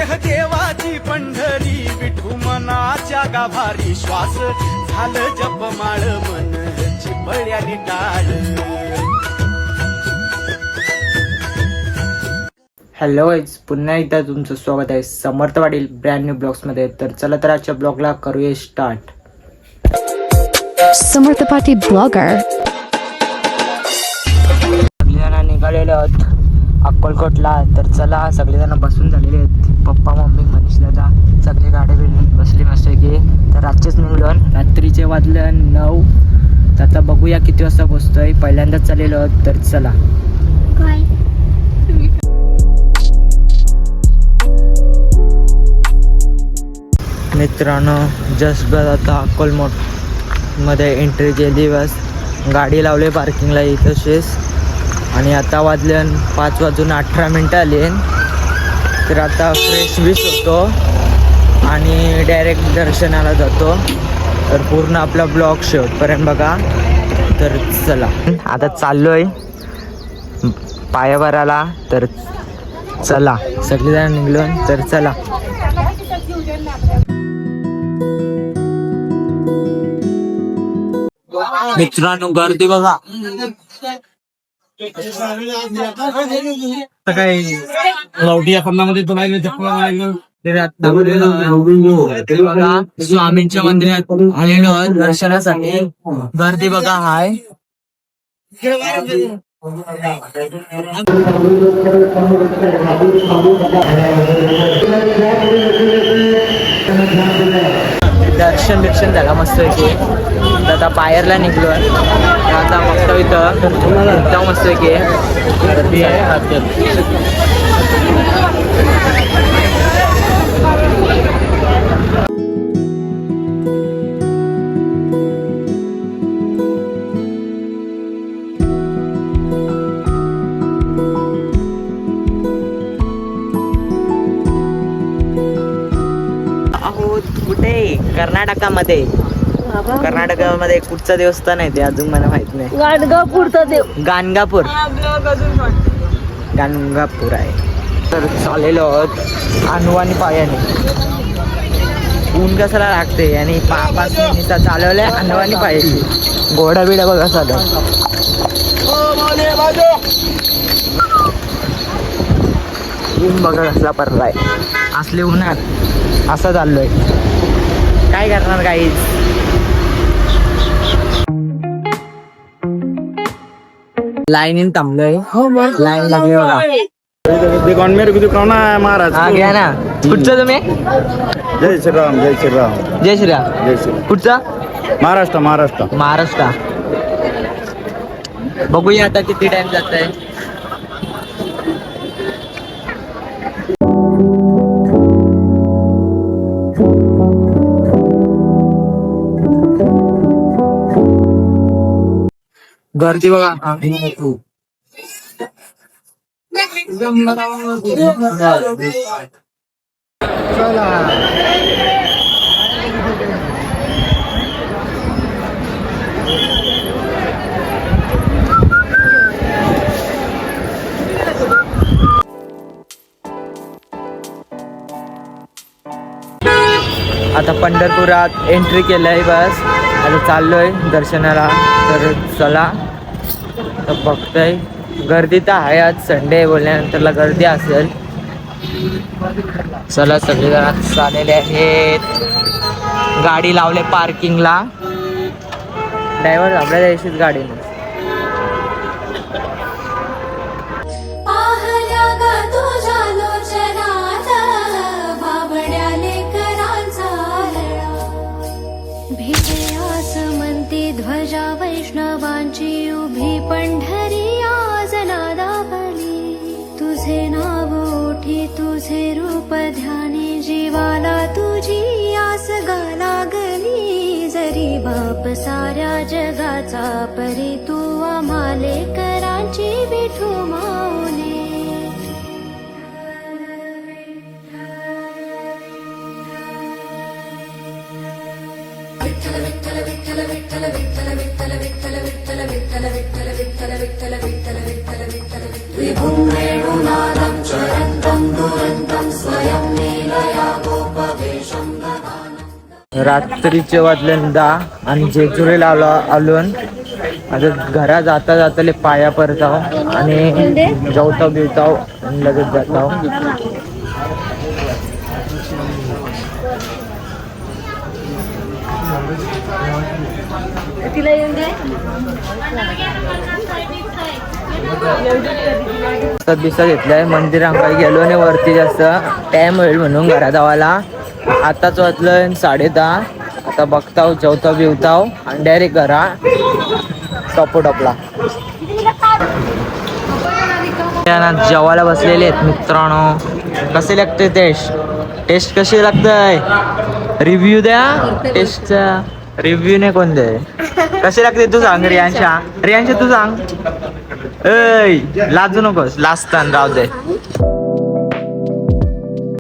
देह देवाची पंढरी विठू मनाच्या गाभारी श्वास झालं जपमाळ मन चिपळ्याने टाळ. हॅलो गाईज, पुन्हा एकदा तुमचं स्वागत आहे समर्थवाडील ब्रँड न्यू ब्लॉग्समध्ये. तर चला तर आजच्या ब्लॉगला करूया स्टार्ट. समर्थ पाटी ब्लॉगर. सगळेजण निघालेले आहेत अक्कलकोटला. तर चला, सगळेजण बसून झालेले आहेत. पप्पा, मम्मी, मनीष दादा सगळे गाडी बसली मस्त की. तर रातचेच निघलो, रात्रीचे वाजले 9. तर आता बघूया किती वाजता पोहोचतोय. पहिल्यांदाच चाललेलो आहोत. तर चला. मित्रांनो, जस्ट बस आता अक्कलकोटमध्ये एंट्री केली. बस गाडी लावली पार्किंगला इथंच. आणि आता वाजले 5:18 आले. तर आता फ्रेश बीस होतो आणि डायरेक्ट दर्शनाला जातो. तर पूर्ण आपला ब्लॉग शेवटपर्यंत बघा. तर चला, आता चाललोय पायाभराला. तर चला, सगळेजण निघलो. तर चला. मित्रांनो, गर्दी बघा. काही लवटी खंडामध्ये तुला स्वामींच्या मंदिरात आलेलो दर्शनासाठी. गर्दी बघा हाय. दर्शन झाला मस्त की. आता बाहेरला निघलो. आता बघतो इथं एकदम मस्त की. गर्दी आहे. कुठे? कर्नाटकामध्ये. कर्नाटकामध्ये कुठचं देवस्थान आहे ते अजून मला माहित नाही. गाणगापूरचा देव. गाणगापूर. गाणगापूर आहे. तर चाललेलो आहोत अनुवानी पायाने. ऊन कसाला लागते आणि 5 मिनिटं चालवलंय अनुवानी पायाची. घोडा बिडा बघा चालू. ऊन बघा कसला पडलाय. असले उन्हात असं चाललोय. काय करणार गाईज. लाईन थांबलोय. लाईन लागली बघा. महाराज हा घ्या ना. कुठचं तुम्ही? जय श्रीराम. जय श्रीराम. जय श्रीराम. जय श्रीराम. कुठचा? महाराष्ट्र. महाराष्ट्र. महाराष्ट्र. बघूया आता किती टाइम जात आहे. गर्दी बघा. आता पंढरपुरात एंट्री केलंय. बस आता चाललोय दर्शनाला. तर चला. तर बघतोय गर्दी तर आहे. आज संडे बोलल्यानंतरला गर्दी असेल. चला, सगळेजण चाललेले आहेत. गाडी लावले पार्किंगला. ड्रायव्हर आपल्या द्यायचीच गाडी. ध्वजा वैष्णवांची उभी पंढरी आज नादावली. तुझे नाव ओठी तुझे रूप ध्यानी जीवाला तुझी आस लागली. जरी बाप साऱ्या जगाचा परी तू आम्हाले करांची विठू माऊली. विभुं वेणुनादं चरन्तं दुरन्तं स्वयं मे रात्रीचे वाजले 10 आणि जेजुरीला आलो आता घरा जाता जाताले पाया पडताव आणि जेवताव बिवताव आणि लगेच जाताव. दिवसात घेतलाय मंदिरात काही गेलो आणि वरती जास्त टाइम होईल म्हणून घरा जावाला. आताच वाजलं 10:30. आता बघताव जेवताव बिवताव आणि डायरेक्ट घरा टॉपला जेवायला बसलेले आहेत मित्रांनो. कसे लागते टेस्ट कशी लागतंय रिव्ह्यू द्या. टेस्टचा रिव्ह्यू नाही कोण दे. कशी लागते तू सांग रियांशा तू सांग. लाजू नकोस लाजतान राहू दे.